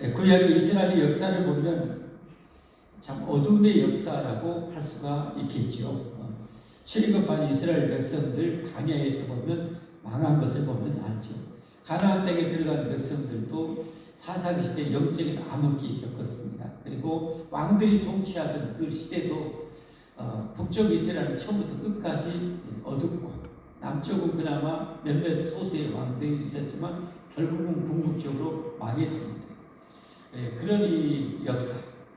구약의 이스라엘의 역사를 보면 참 어둠의 역사라고 할 수가 있겠죠. 출애굽한 이스라엘 백성들 광야에서 보면 망한 것을 보면 알죠. 가나안 땅에 들어간 백성들도 사사기 시대 영적인 암흑기 겪었습니다. 그리고 왕들이 통치하던 그 시대도 북쪽 이스라엘은 처음부터 끝까지 어둡고 남쪽은 그나마 몇몇 소수의 왕들이 있었지만 결국은 궁극적으로 망했습니다. 그런 이 역사.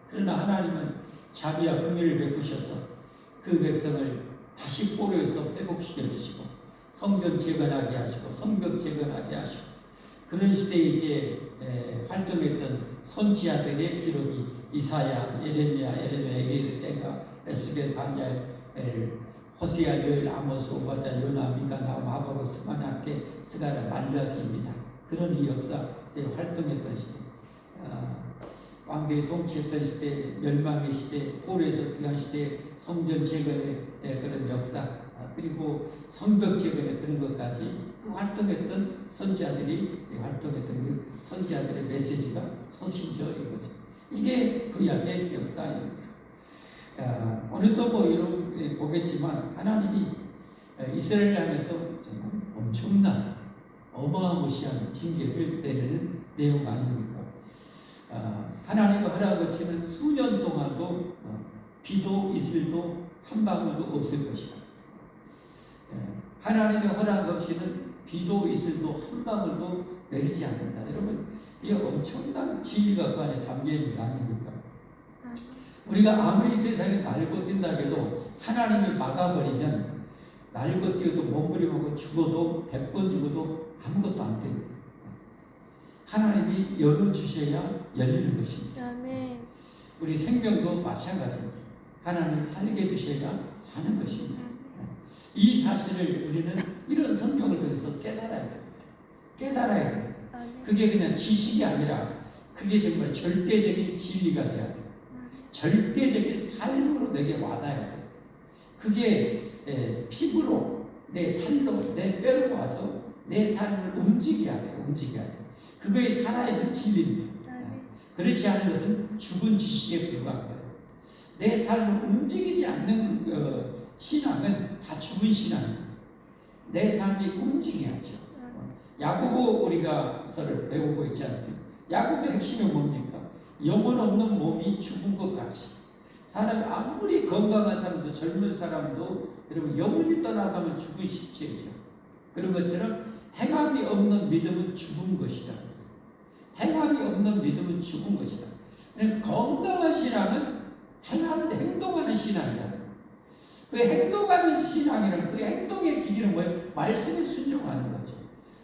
그러나 하나님은 자비와 긍휼을 베푸셔서 그 백성을 다시 포로에서 회복시켜 주시고 성전 재건하게 하시고 성벽 재건하게 하시고 그런 시대에 이제 활동했던 선지자들의 기록이 이사야, 예레미야, 에게가, 에스겔, 다니엘, 호세아, 요엘, 아모스, 오바댜, 요나, 미가, 나훔, 하박국, 스가랴, 스가랴, 말라기입니다. 그런 이 역사에 활동했던 시대, 왕들이 통치했던 시대, 멸망의 시대, 포로에서 귀한 시대, 성전 재건의 그런 역사, 그리고 성벽 재건의 그런 것까지 그 활동했던 선지자들이 활동했던 그 선지자들의 메시지가 서신서 이거죠. 이게 구약의 역사입니다. 오늘도 뭐 이런 보겠지만 하나님이 이스라엘을 향해서 정말 엄청난 어마무시한 징계를 내리는 내용 아닙니까? 하나님의 허락 없이는 수년 동안도 비도 이슬도 한 방울도 없을 것이다. 하나님의 허락 없이는 비도 이슬도 한 방울도 내리지 않는다. 여러분, 이게 엄청난 진리가 그 안에 담겨 있는 거 아닙니까? 우리가 아무리 세상에 날고 뛴다 해도 하나님이 막아버리면 날고 뛰어도 몸부림하고 죽어도 100번 죽어도 아무것도 안 됩니다. 하나님이 열어주셔야 열리는 것입니다. 아멘. 우리 생명도 마찬가지입니다. 하나님이 살게 해주셔야 사는 것입니다. 이 사실을 우리는 이런 성경을 통해서 깨달아야 됩니다. 깨달아야 돼요. 그게 그냥 지식이 아니라 그게 정말 절대적인 진리가 돼야 돼요. 절대적인 삶으로 내게 와닿아야 돼요. 그게 피부로 내 살로 내 뼈로 와서 내 삶을 움직여야 돼요. 움직여야 돼요. 그거에 살아있는 진리입니다. 그렇지 않은 것은 죽은 지식에 불과한 거예요. 내 삶을 움직이지 않는 신앙은 다 죽은 신앙입니다. 내 삶이 움직여야죠. 야고보 우리가 서를 배우고 있지 않습니까? 야고보의 핵심이 뭡니까? 영혼 없는 몸이 죽은 것 같이. 사람이 아무리 건강한 사람도 젊은 사람도 여러분 영혼이 떠나가면 죽은 시체죠. 그런 것처럼 행함이 없는 믿음은 죽은 것이다. 행함이 없는 믿음은 죽은 것이다. 건강한 신앙은 행동하는 신앙이다. 그 행동하는 신앙이란 그 행동의 기준은 뭐예요? 말씀에 순종하는 거죠.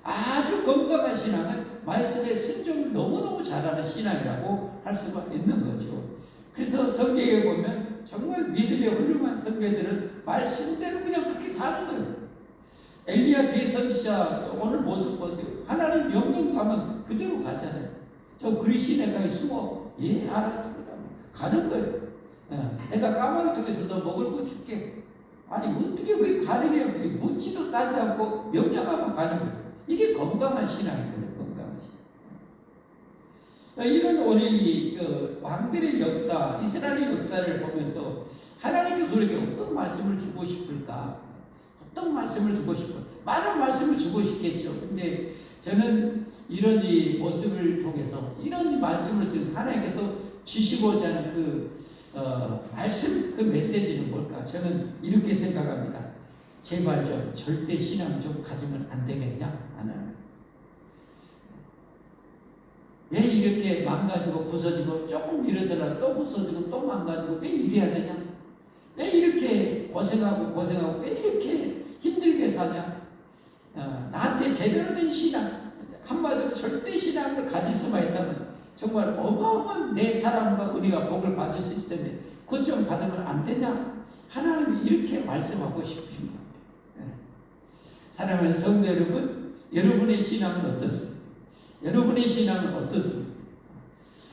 아주 건강한 신앙은 말씀에 순종을 너무너무 잘하는 신앙이라고 할 수가 있는 거죠. 그래서 성경에 보면 정말 믿음의 훌륭한 선배들은 말씀대로 그냥 그렇게 사는 거예요. 엘리야 대선지자 오늘 모습 보세요. 하나님 명령 가면 그대로 가잖아요. 저 그리시네가에 숨어 알았습니다. 가는 거예요. 내가 까마귀 통해서 너 먹을 거 줄게. 아니 어떻게 그게 가능해요? 묻지도 따지지 않고 명령하면 가는 거예요. 이게 건강한 신앙이거든요. 건강한 신앙. 이런 우리 왕들의 역사, 이스라엘의 역사를 보면서 하나님께서 우리에게 어떤 말씀을 주고 싶을까? 어떤 말씀을 주고 싶을까? 많은 말씀을 주고 싶겠죠. 근데 저는 이런 이 모습을 통해서 이런 말씀을 통해서 하나님께서 주시고자 하는 그 말씀, 그 메시지는 뭘까? 저는 이렇게 생각합니다. 제발 좀 절대 신앙 좀 가지면 안 되겠냐? 하나님. 왜 이렇게 망가지고 부서지고 조금 일어서라 또 부서지고 또 망가지고 왜 이래야 되냐? 왜 이렇게 고생하고 왜 이렇게 힘들게 사냐? 나한테 제대로 된 신앙, 한마디로 절대 신앙을 가질 수만 있다면 정말 어마어마한 내 사랑과 은혜와 복을 받을 수 있을 텐데 그것 좀 받으면 안 되냐? 하나님이 이렇게 말씀하고 싶으신 것 같아요. 사랑하는 성도 여러분, 여러분의 신앙은 어떻습니까? 여러분의 신앙은 어떻습니까?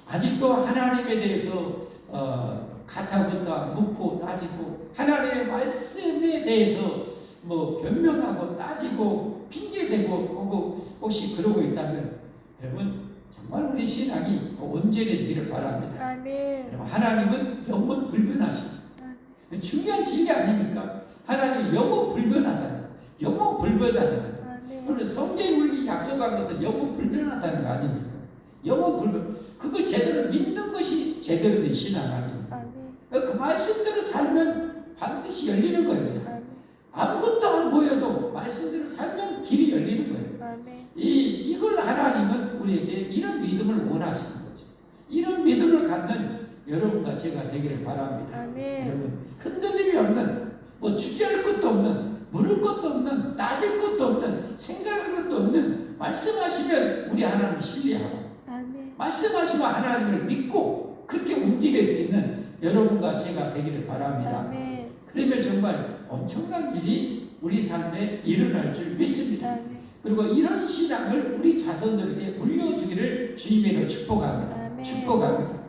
아직도 하나님에 대해서 가타부타 묻고 따지고 하나님의 말씀에 대해서 뭐 변명하고 따지고 핑계대고 혹시 그러고 있다면 여러분 정말 우리 신앙이 더 온전해지기를 바랍니다. 아멘. 하나님은 영원 불변하십니다. 중요한 진리 아닙니까? 하나님 영원 불변하다는 거. 영원 불변하다는 거. 오늘 성경이 우리에게 약속한 것은 영원 불변하다는 거 아닙니까? 영원 불변. 그걸 제대로 믿는 것이 제대로 된 신앙 아닙니까? 그 말씀대로 살면 반드시 열리는 거예요. 아무것도 안 보여도 말씀대로 살면 길이 열리는 거예요. 이걸 하나님은 우리에게 이런 믿음을 원하시는 거죠. 이런 믿음을 갖는 여러분과 제가 되기를 바랍니다. 여러분, 흔들림이 없는, 뭐 주저할 것도 없는, 물을 것도 없는, 따질 것도 없는, 생각할 것도 없는, 말씀하시면 우리 하나님을 신뢰하고, 말씀하시면 하나님을 믿고 그렇게 움직일 수 있는 여러분과 제가 되기를 바랍니다. 그러면 정말 엄청난 일이 우리 삶에 일어날 줄 믿습니다. 그리고 이런 신앙을 우리 자손들에게 물려주기를 주님으로 축복합니다. 축복합니다.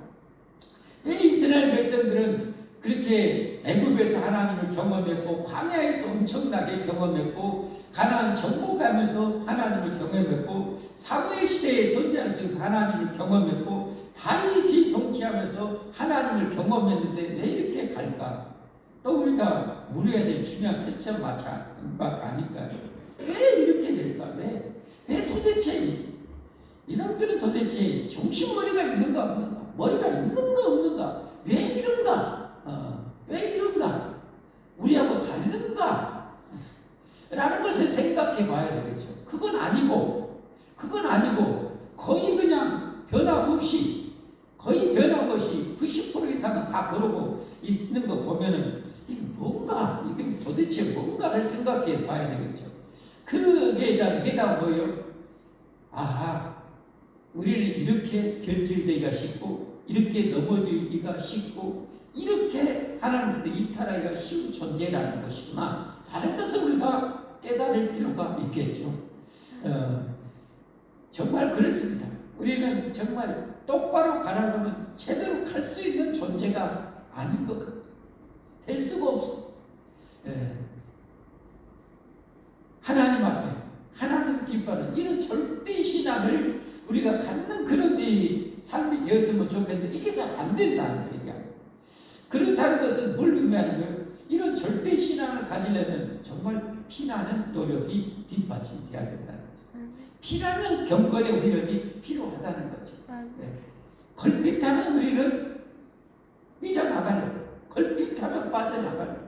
이스라엘 백성들은 그렇게 애굽에서 하나님을 경험했고, 광야에서 엄청나게 경험했고, 가나안 정복하면서 하나님을 경험했고, 사무엘 시대의 선지자를 통해서 하나님을 경험했고, 다윗이 통치하면서 하나님을 경험했는데 왜 이렇게 갈까? 또 우리가 물어야 될 중요한 퀘스천 마크 아닐까요? 왜 이렇게 될까? 왜 도대체 이놈들은 도대체 정신머리가 있는가 없는가? 머리가 있는가 없는가? 왜 이런가? 왜 이런가? 우리하고 다른가? 라는 것을 생각해 봐야 되겠죠. 그건 아니고 거의 그냥 변함없이 90% 이상은 다 그러고 있는 거 보면은 이게 도대체 뭔가를 생각해 봐야 되겠죠. 그게 대한 해답은 뭐예요? 아하, 우리는 이렇게 변질되기가 쉽고, 이렇게 넘어지기가 쉽고, 이렇게 하나님부터 이탈하기가 쉬운 존재라는 것이구나. 다른 것을 우리가 깨달을 필요가 있겠죠. 정말 그렇습니다. 우리는 정말 똑바로 가라면 제대로 갈 수 있는 존재가 아닌 것 같아요. 될 수가 없어. 하나님 앞에 하나님 기뻐하는 이런 절대 신앙을 우리가 갖는 그런 삶이 되었으면 좋겠는데 이게 잘 안 된다는 얘기야. 그렇다는 것은 뭘 의미하는 거예요? 이런 절대 신앙을 가지려면 정말 피나는 노력이 뒷받침돼야 된다는 거죠. 피나는 경건의 훈련이 필요하다는 거죠. 걸핏하면 우리는 삐져나가는, 걸핏하면 빠져나가는.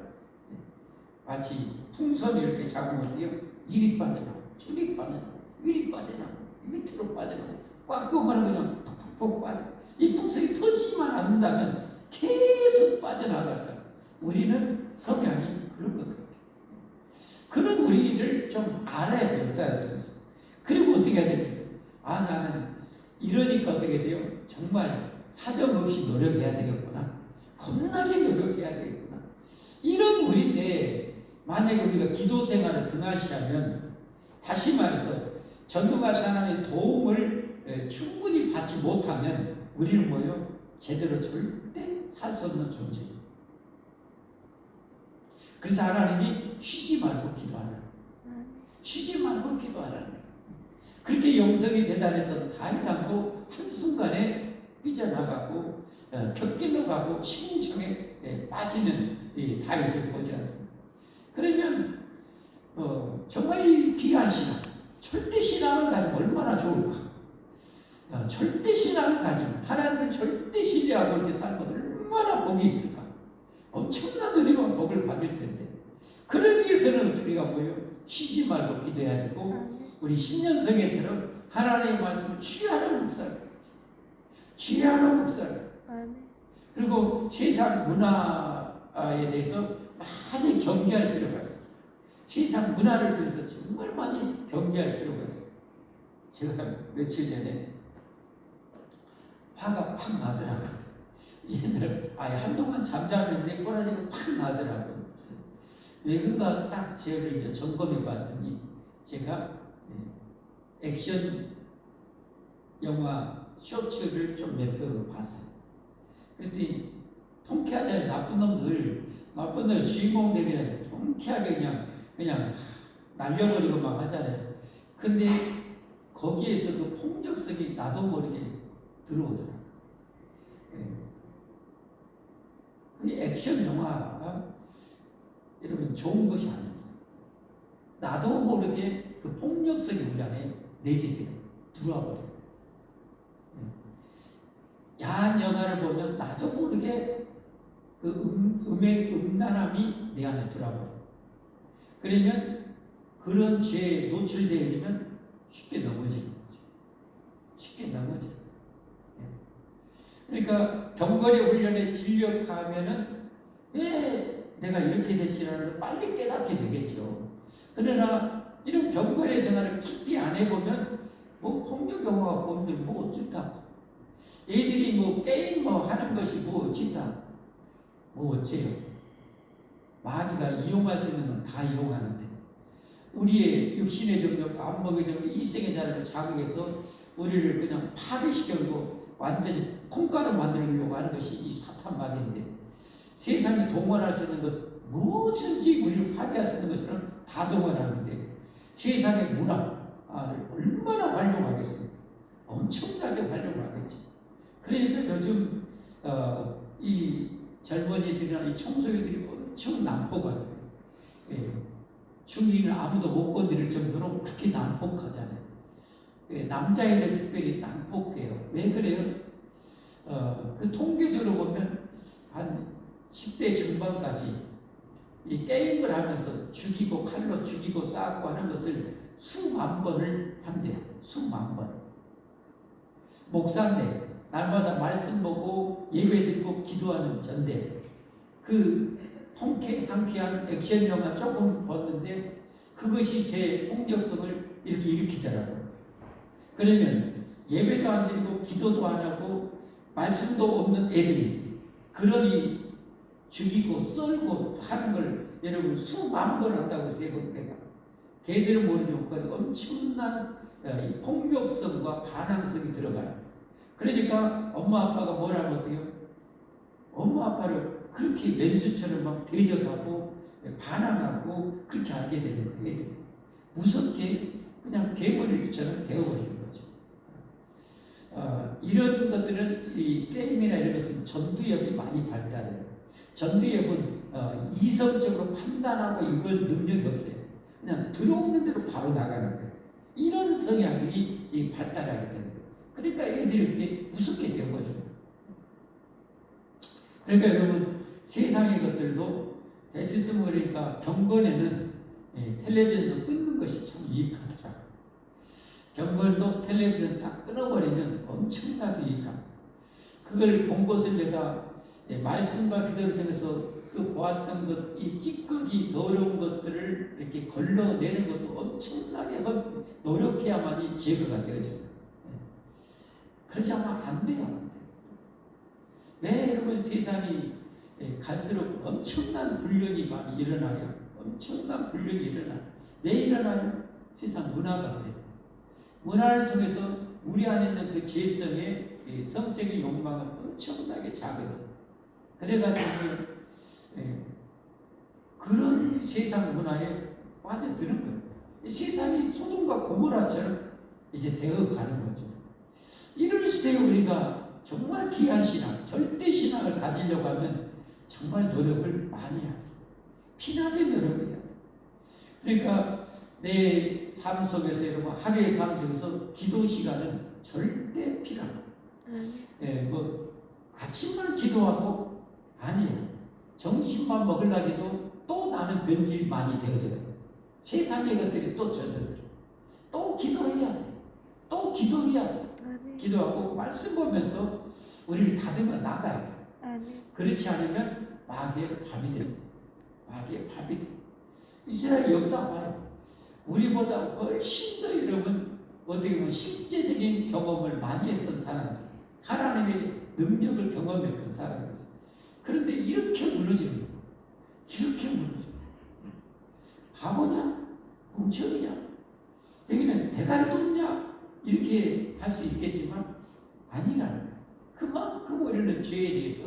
마치 풍선이 이렇게 잡으면 어때요? 이리 빠져나가고, 저리 빠져나가고, 위리 빠져나가고, 밑으로 빠져나가고, 꽉 껴면 그냥 푹푹 빠져. 이 풍선이 터지지만 않는다면 계속 빠져나갈 거야. 우리는 성향이 그런 것 같아요. 그런 우리를 좀 알아야 돼요, 역사를 통해서. 그리고 어떻게 해야 됩니까? 나는 이러니까 어떻게 돼요? 정말 사정없이 노력해야 되겠구나. 겁나게 노력해야 되겠구나. 이런 우리인데, 만약에 우리가 기도 생활을 등한시하면, 다시 말해서 전능하신 하나님의 도움을 충분히 받지 못하면 우리는 뭐예요? 제대로 절대 살 수 없는 존재예요. 그래서 하나님이 쉬지 말고 기도하라. 쉬지 말고 기도하라. 그렇게 영성이 대단했던 다윗도 한순간에 삐져나가고 곁길로 가고 시궁청에 빠지는 다윗을 보지 않습니다. 그러면 정말 이 귀한 신앙, 절대 신앙을 가지면 얼마나 좋을까? 절대 신앙을 가지면 하나님을 절대 신뢰하고 이렇게 살면 얼마나 복이 있을까? 엄청난 은혜와 복을 받을 텐데, 그러기 위해서는 우리가 뭐예요? 쉬지 말고 기도해야 되고, 우리 신년성회처럼 하나님의 말씀을 취하는 묵상, 그리고 세상 문화에 대해서 많이 경계할 필요가 있어요. 세상 문화를 통해서 정말 많이 경계할 필요가 있어요. 제가 며칠 전에 화가 팍 나더라고요. 얘들 한동안 잠잠했는데 꼬라지가 팍 나더라고요. 왜 그런가 딱 저를 이제 점검해 봤더니, 제가 액션 영화 쇼츠를 좀 몇 편을 봤어요. 그랬더니 통쾌하잖아요. 나쁜 놈들 주인공들이 통쾌하게 그냥 날려버리고 막 하잖아요. 근데 거기에서도 폭력성이 나도 모르게 들어오더라. 이 액션 영화가 여러분 좋은 것이 아닙니다. 나도 모르게 그 폭력성이 우리 안에 내재돼요. 들어와 버려요. 야한 영화를 보면 나도 모르게 그 음의 음란함이 내 안에 들어와 버려요. 그러면 그런 죄에 노출되어지면 쉽게 넘어지는 거죠. 쉽게 넘어져요. 그러니까 병거리 훈련에 진력하면은 왜 내가 이렇게 됐지라는 빨리 깨닫게 되겠죠. 그러나 이런 병거리 생활을 깊이 안 해보면 뭐 폭력 영화가 보면 뭐 어쩌다 애들이 뭐 게임 뭐 하는 것이 뭐 어쩌다 뭐 어째요. 마귀가 이용할 수 있는 건 다 이용하는데 우리의 육신의 정력, 안목의 정력, 일생의 자료를 자극해서 우리를 그냥 파괴시켜고 완전히 콩가루 만들려고 하는 것이 이 사탄 마귀인데 세상이 동원할 수 있는 것 무엇인지 우리를 파괴할 수 있는 것은 다 동원하는데 세상의 문화를 얼마나 활용하겠습니까? 엄청나게 활용하겠죠. 그러니까 요즘 이 젊은이들이나 이 청소년들이 엄청 난폭하죠. 중리는 아무도 못 건드릴 정도로 그렇게 난폭하잖아요. 남자애들 특별히 난폭해요. 왜 그래요? 그 통계적으로 보면 한 10대 중반까지 이 게임을 하면서 죽이고 칼로 죽이고 싸고 하는 것을 수만 번을 한대요. 수만 번. 목사인데 날마다 말씀 보고 예배 드리고 기도하는 전데 그 통쾌 상쾌한 액션 영화 조금 봤는데 그것이 제 폭력성을 이렇게 일으키더라고요. 그러면 예배도 안 드리고 기도도 안 하고 말씀도 없는 애들이 그러니 죽이고 썰고 하는 걸 여러분 수만 번 한다고 세번대가 걔들은 모르지만 그 엄청난 폭력성과 반항성이 들어가요. 그러니까 엄마 아빠가 뭐라고 어때요? 엄마 아빠를 그렇게 맨수처럼 막 대적하고 반항하고 그렇게 하게 되는 거예요. 애들이 무섭게 그냥 개머리처럼 되어버리는 거죠. 이런 것들은 이 게임이나 이런 것은 전두엽이 많이 발달해요. 전두엽은 이성적으로 판단하고 이걸 능력이 없어요. 그냥 들어오는 대로 바로 나가는 거예요. 이런 성향이 발달하게 되는 거예요. 그러니까 애들이 이렇게 무섭게 되어버립니다. 그러니까 여러분 세상의 것들도 대시스모 그러니까 경건에는 텔레비전도 끊는 것이 참 유익하더라고요. 경건도 텔레비전 딱 끊어버리면 엄청나게 유익합니다. 그걸 본 것을 내가 말씀과 기도를 통해서 그 보았던 것, 이 찌꺼기 더러운 것들을 이렇게 걸러내는 것도 엄청나게 노력해야만이 제거가 되어집니다. 그러지 않으면 안 돼요. 왜 여러분 세상이 갈수록 엄청난 불륜이 많이 일어나요? 엄청난 불륜이 일어나요. 왜 일어나요? 세상 문화가 그래요. 문화를 통해서 우리 안에 있는 그 죄성의 성적인 욕망을 엄청나게 자극해요. 그래가지고 그런 세상 문화에 빠져드는 거예요. 세상이 소돔과 고모라처럼 이제 되어가는 거죠. 이런 시대에 우리가 정말 귀한 신앙, 절대 신앙을 가지려고 하면 정말 노력을 많이 해야 돼요. 피나게 노력을 해야 돼요. 그러니까 내 삶 속에서 여러분 하루의 삶 속에서 기도 시간은 절대 필요합니다. 뭐 아침만 기도하고 아니에요. 점심만 먹으려고 해도 또 나는 변질이 많이 되어져요. 세상의 것들이 또 젖어들어요. 또 기도해야 돼. 또 기도해야 돼. 기도하고 말씀 보면서 우리를 다듬어 나가야 돼. 그렇지 않으면 마귀의 밥이 됩니다. 마귀의 밥이 됩니다. 이스라엘 역사 봐요. 우리보다 훨씬 더 여러분 어떻게 보면 실제적인 경험을 많이 했던 사람들, 하나님의 능력을 경험했던 사람들. 그런데 이렇게 무너지는 거예요. 이렇게 무너지는 거예요. 바보냐? 멍청이냐? 여기는 대가리 돋냐? 이렇게 할 수 있겠지만 아니라는 거예요. 그만큼 우리는 죄에 대해서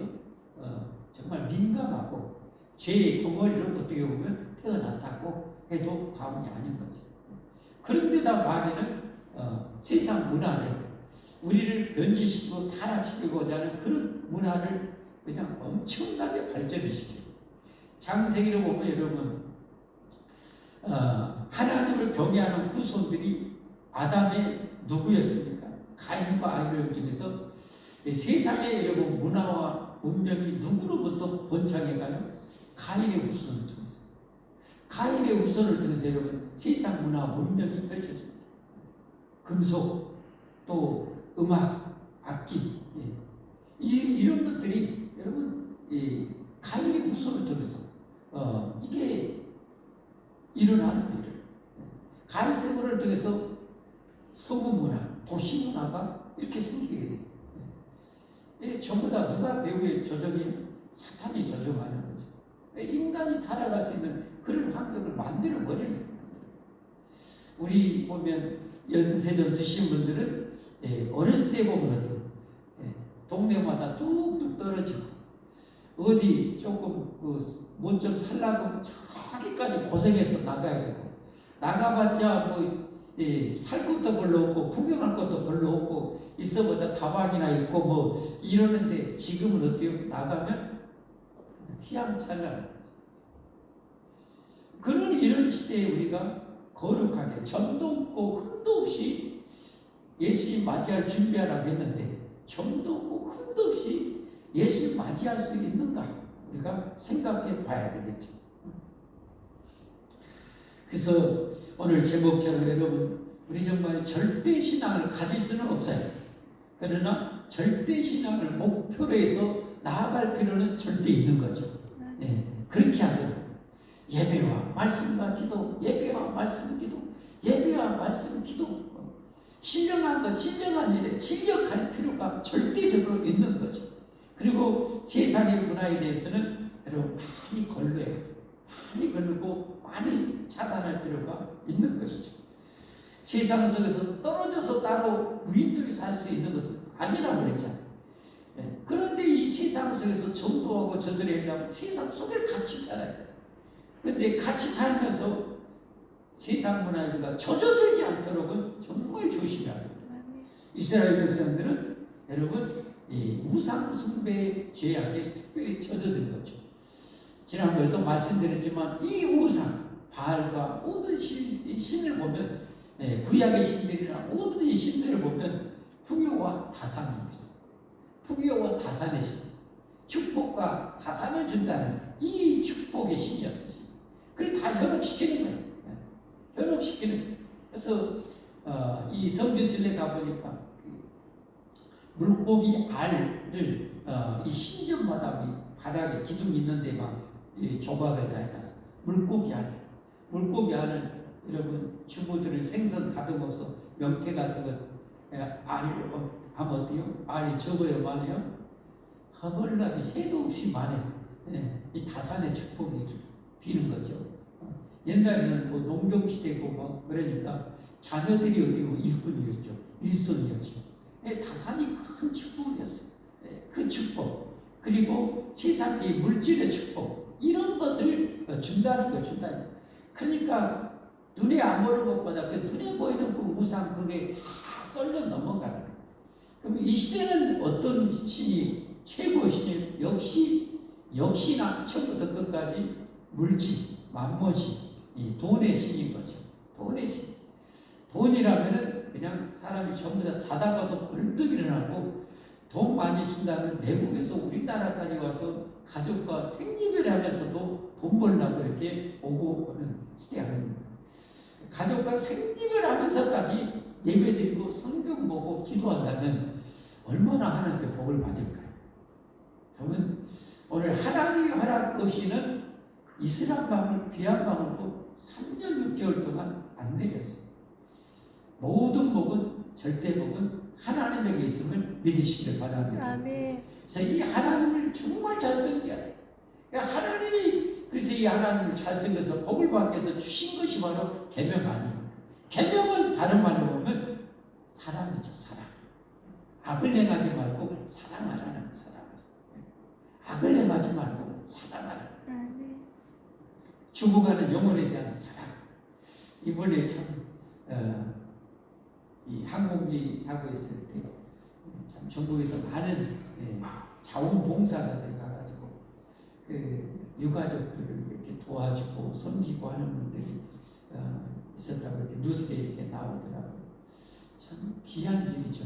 정말 민감하고 죄의 덩어리로 어떻게 보면 태어났다고 해도 과언이 아닌 거죠. 그런데다 마귀는 세상 문화를 우리를 변질시키고 타락시키고자 하는 그런 문화를 그냥 엄청나게 발전을 시켜요. 창세기를 보면 여러분 하나님을 경외하는 후손들이 아담의 누구였습니까? 가인과 아벨 중에서 세상의 여러분 문화와 문명이 누구로부터 번창해가요? 가인의 후손을 통해서. 가인의 후손을 통해서 여러분 세상 문화 문명이 펼쳐집니다. 금속 또 음악 악기 이런 것들이 여러분 가인의 후손을 통해서 이게 일어나는 거예요. 가인 세월을 통해서 서구 문화, 도시 문화가 이렇게 생기게 돼요. 전부 다 누가 배후에 조정이 사탄이 조정하는 거죠. 인간이 타락할 수 있는 그런 환경을 만들어 버리는 거예요. 우리 보면 연세점 드신 분들은 어렸을 때 보면 어때요? 동네마다 뚝뚝 떨어지고 어디 조금 뭐 좀 살라고 저기까지 고생해서 나가야 되고 나가봤자 뭐 살 것도 별로 없고 구경할 것도 별로 없고 있어보자 다방이나 있고 뭐 이러는데 지금은 어때요? 나가면 휘황찬란 그런 이런 시대에 우리가 거룩하게 점도 없고 흠도 없이 예수님 맞이할 준비하라고 했는데 점도 없고 흠도 없이 예수님 맞이할 수 있는가 우리가 생각해 봐야 되겠죠. 그래서 오늘 제목처럼 여러분 우리 정말 절대 신앙을 가질 수는 없어요. 그러나 절대 신앙을 목표로 해서 나아갈 필요는 절대 있는 거죠. 그렇게 하도록 예배와 말씀과 기도, 예배와 말씀 기도, 예배와 말씀 기도 신령한 것, 신령한 일에 진력할 필요가 절대적으로 있는 거죠. 그리고 세상의 문화에 대해서는 여러분 많이 걸러야 돼요. 많이 걸고 많이 차단할 필요가 있는 것이죠. 세상 속에서 떨어져서 따로 무인도에 살 수 있는 것은 아니라고 그랬잖아요. 그런데 이 세상 속에서 전도하고 전도하려면 세상 속에 같이 살아야 돼요. 근데 같이 살면서 세상 문화에 우리가 젖어들지 않도록은 정말 조심해야 돼요. 이스라엘 백성들은 여러분 이 우상 숭배의 죄악에 특별히 젖어든 거죠. 지난번에도 말씀드렸지만 이 우상 바알과 모든 신을 보면 구약의 신들이나 모든 이 신들을 보면 풍요와 다산입니다. 풍요와 다산의 신, 축복과 다산을 준다는 이 축복의 신이었어요. 그걸 다 현혹시키는 거예요. 현혹시키는 거예요. 그래서 이 성지순례 가보니까 물고기 알을 이 신전마다 바닥에 기둥 있는데 막 조각을 다 해놨어. 물고기 알. 물고기 알은 여러분 주부들은 생선 다듬어서 명태 같은 거 알을 하면 어때요? 알이 적어요, 많아요? 허벌나게 새도 없이 많아요. 이 다산의 축복이 비는 거죠. 옛날에는 뭐 농경시대고 뭐 그러니까 자녀들이 어디고 일꾼이었죠. 일손이었죠. 다산이 큰 축복이었어요. 그 축복. 그리고 세상의 물질의 축복. 이런 것을 준다는 거, 준다는 거. 그러니까 눈에 안 보이는 것보다 그 눈에 보이는 그 우상 그게 다 썰려 넘어가는 거예요. 그럼 이 시대는 어떤 신이 최고의 신이 역시나 처음부터 끝까지 물질, 만몬신, 이 돈의 신인 거죠. 돈의 신. 돈이라면은 그냥 사람이 전부 다 자다가도 벌떡 일어나고 돈 많이 준다면 외국에서 우리나라까지 와서 가족과 생리별하면서도 돈 벌려고 이렇게 오고 오는 시대가 됩니다. 가족과 생리별 하면서까지 예배드리고 성경 보고 기도한다면 얼마나 하나님께 복을 받을까요? 저는 오늘 하나님이 허락 없이는 이슬람 방울, 비한 방울도 3년 6개월 동안 안 내렸어요. 모든 복은, 절대 복은 하나님에게 있음을 믿으시기를 바랍니다. 아멘. 그래서 이 하나님을 정말 잘 섬겨야 돼요. 그러니까 하나님이 그래서 이 하나님을 잘 섬겨서 복을 받기 위해서 주신 것이 바로 계명 아니에요. 계명은 다른 말로 보면 사랑이죠, 사랑. 악을 행하지 말고 사랑하라는 거, 사랑. 악을 행하지 말고 사랑하라. 죽어가는 영혼에 대한 사랑. 이번에 참 이 항공기 사고했을 때 참 전국에서 많은 자원봉사자들이 가가지고 그 유가족들을 이렇게 도와주고 섬기고 하는 분들이 있었다고 이렇게 뉴스에 이렇게 나오더라고요. 참 귀한 일이죠.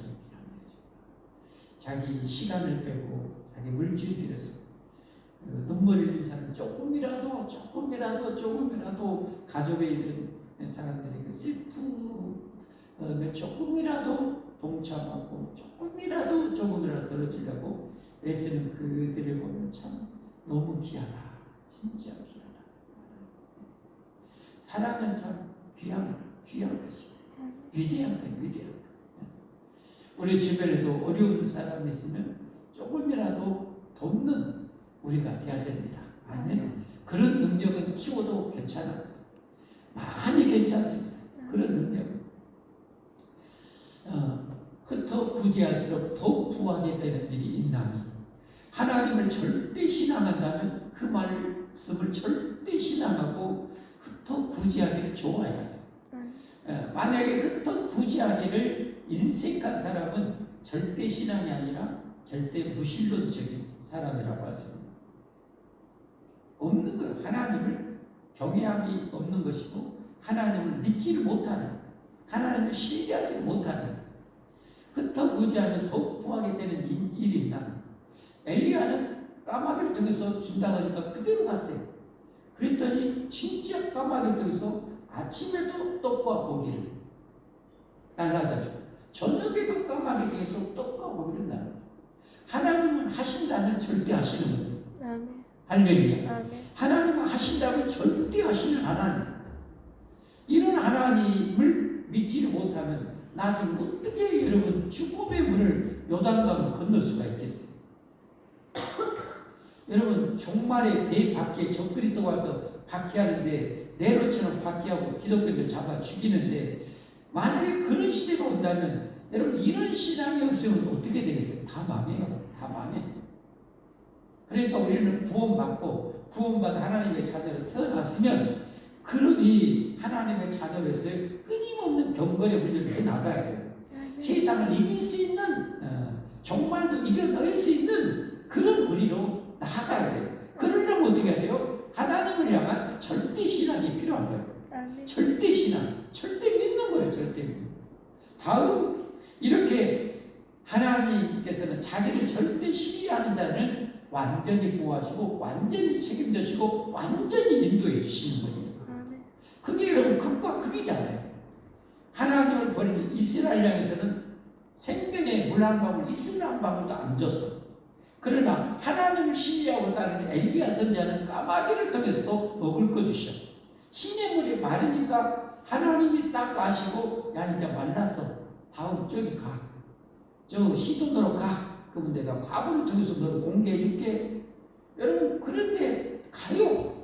자기 시간을 빼고 자기 물질 들여서 눈물 흘린 사람 조금이라도 가족에 있는 사람들의 그 슬픔에 조금이라도 동참하고 조금이라도 들어주려고 애쓰는 그들을 보면 참 너무 귀하다. 진짜 귀하다. 사랑은 참 귀한 것이고 위대한 거예요. 우리 주변에도 어려운 사람이 있으면 조금이라도 돕는 우리가 돼야 됩니다. 아멘. 그런 능력은 키워도 괜찮아요. 많이 괜찮습니다. 그런 능력은. 흩어 구제할수록 더욱 부하게 되는 일이 있나니 하나님을 절대 신앙한다면 그 말씀을 절대 신앙하고 흩어 구제하기를 좋아해야 돼요. 만약에 흩어 구제하기를 인색한 사람은 절대 신앙이 아니라 절대 무신론적인 사람이라고 하십니다. 없는 거예요. 하나님을 경외함이 없는 것이고 하나님을 믿지를 못하는, 하나님을 신뢰하지 못하는, 흩어구지하면 더욱 부하게 되는 일입니다. 엘리야는 까마귀를 통해서 준다고 하니까 그대로 갔어요. 그랬더니 진짜 까마귀를 통해서 아침에도 떡과 고기를 날라다 주고 저녁에도 까마귀를 통해서 떡과 고기를 날라다 주고 하나님은 하신다면 절대 하시는 거예요. 할렐루야. 하나님은 하신다면 절대 하시는 하나님. 이런 하나님을 믿지를 못하면 나중에 어떻게 여러분 축복의 문을 요단강을 건널 수가 있겠어요? 여러분 종말에 배 밖에 적그리스도 와서 박해하는데 네로처럼 박해하고 기독교들 잡아 죽이는데 만약에 그런 시대가 온다면 여러분 이런 신앙이 없으면 어떻게 되겠어요? 다 망해요. 다 망해. 그러니까 우리는 구원받고 구원받아 하나님의 자녀로 태어났으면 그러니 하나님의 자녀로서의 끊임없는 경건의 훈련을 해나가야 돼요. 세상을 이길 수 있는 종말도 이겨낼 수 있는 그런 우리로 나아가야 돼요. 그러려면 어떻게 해야 돼요? 하나님을 향한 절대 신앙이 필요한 거예요. 절대 신앙, 절대 믿는 거예요. 절대 믿는 거예요. 다음 이렇게 하나님께서는 자기를 절대 신뢰하는 자는 완전히 보호하시고 완전히 책임져주시고 완전히 인도해 주시는 거예요. 그게 여러분 극과 극이잖아요. 하나님을 버리는 이스라엘 향에서는 생명의 물 한 방울, 이슬 한 방울도 안 줬어. 그러나 하나님을 신뢰하고 따르는 엘리야 선지자는 까마귀를 통해서도 먹을 거 주셔. 시냇물이 마르니까 하나님이 딱 아시고 야 이제 말랐어. 다음 저기 가. 저 시돈으로 가. 그러면 내가 과부를 통해서 너를 공개해 줄게. 여러분 그런데 가요.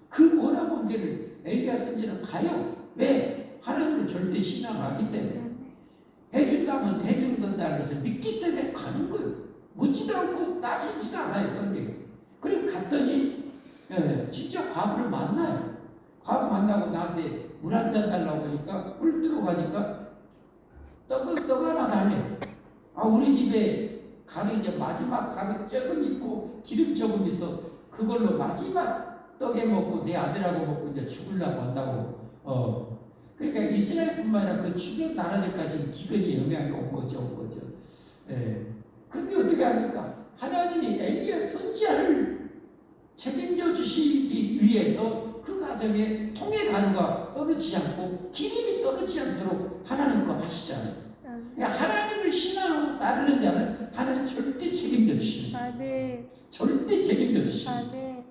그 머나먼 길을 엘리야 선지자는 가요. 왜? 하나님을 절대 신앙하기 때문에. 해준다면 해준다는 것을 믿기 때문에 가는 거예요. 묻지도 않고 따지지도 않아요. 성경에. 그래 갔더니 진짜 과부를 만나요. 과부 만나고 나한테 물 한 잔 달라고 하니까 물 들어가니까 떡 하나 달래. 우리 집에 가루 이제 마지막 가루 조금 있고 기름 조금 있어. 그걸로 마지막 떡에 먹고 내 아들하고 먹고 이제 죽으려고 한다고. 그러니까 이스라엘뿐만 아니라 그 주변 나라들까지 기근이 영향이 온 거죠. 그런데 어떻게 합니까? 하나님이 엘리야 선지자를 책임져 주시기 위해서 그 가정에 통의 가루가 떨어지지 않고 기름이 떨어지지 않도록 하나님 거 하시잖아요. 하나님을 신앙하고 따르는 자는 하나님 절대 책임져 주십니다. 절대 책임져 주십니다.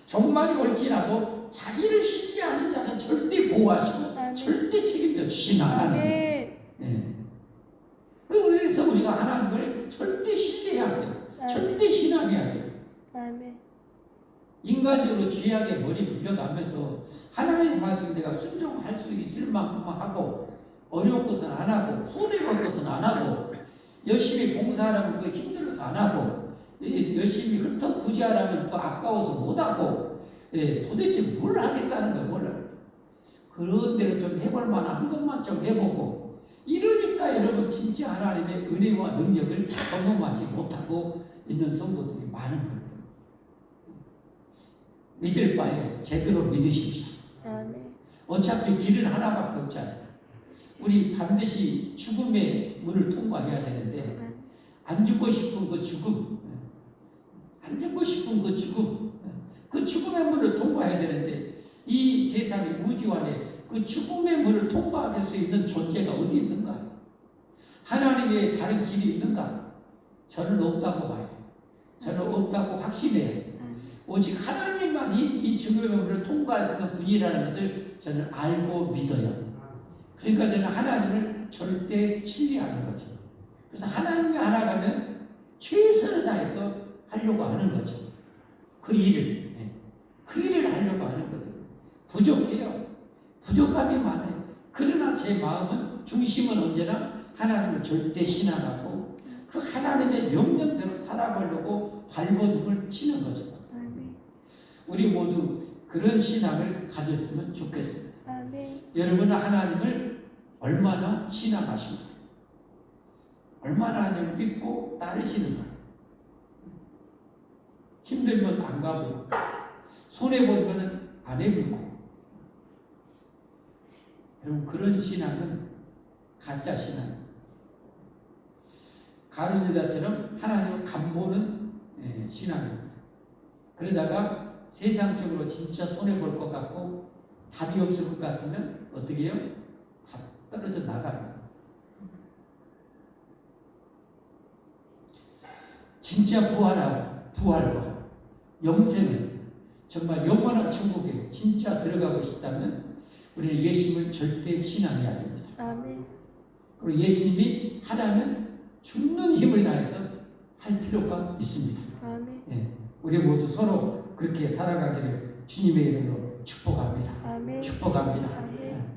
종말이 올지라도 자기를 신뢰하는 자는 절대 보호하시고 절대 책임져 주시는 하나님. 그래서 우리가 하나님을 절대 신뢰해야 돼요. 절대 신앙해야 돼요. 인간적으로 죄악에 머리 굴려가면서 하나님의 말씀 내가 순종할 수 있을 만큼만 하고 어려운 것은 안 하고 손해볼 것은 안 하고 열심히 봉사하라면 그 힘들어서 안 하고 열심히 흩어 구제하라면 그 아까워서 못 하고 도대체 뭘 하겠다는 걸 몰라요. 그런 대로 좀 해볼 만한 것만 좀 해보고 이러니까 여러분 진짜 하나님의 은혜와 능력을 경험하지 못하고 있는 성도들이 많은 거예요. 믿을 바에 제대로 믿으십시오. 어차피 길은 하나밖에 없잖아요. 우리 반드시 죽음의 문을 통과해야 되는데 안 죽고 싶은 그 죽음, 안 죽고 싶은 그 죽음, 그 죽음의 문을 통과해야 되는데 이 세상의 우주 안에 그 죽음의 문을 통과할 수 있는 존재가 어디 있는가? 하나님의 다른 길이 있는가? 저는 없다고 봐요. 저는 없다고 확신해요. 오직 하나님만이 이 죽음의 문을 통과할 수 있는 분이라는 것을 저는 알고 믿어요. 그러니까 저는 하나님을 절대 신뢰하는 거죠. 그래서 하나님이 하나 가면 최선을 다해서 하려고 하는 거죠. 그 일을 하려고 하는 거죠. 부족해요. 부족함이 많아요. 그러나 제 마음은 중심은 언제나 하나님을 절대 신앙하고 그 하나님의 명령대로 살아가려고 발버둥을 치는 거죠. 우리 모두 그런 신앙을 가졌으면 좋겠습니다. 여러분은 하나님을 얼마나 신앙하십니까? 얼마나 하나님을 믿고 따르시는가? 힘들면 안 가고 손해보면 안 해보고 여러분 그런 신앙은 가짜 신앙. 가룟 유다처럼 하나님을 간보는 신앙입니다. 그러다가 세상적으로 진짜 손해볼 것 같고 답이 없을 것 같으면 어떻게 해요? 다 떨어져 나갑니다. 진짜 부활과 영생은 정말 영원한 천국에 진짜 들어가고 싶다면 우리는 예수님을 절대 신앙해야 됩니다. 아멘. 그리고 예수님이 하라면 죽는 힘을 다해서 할 필요가 있습니다. 아멘. 예, 우리 모두 서로 그렇게 살아가기를 주님의 이름으로 축복합니다. 아멘. 축복합니다. 아멘.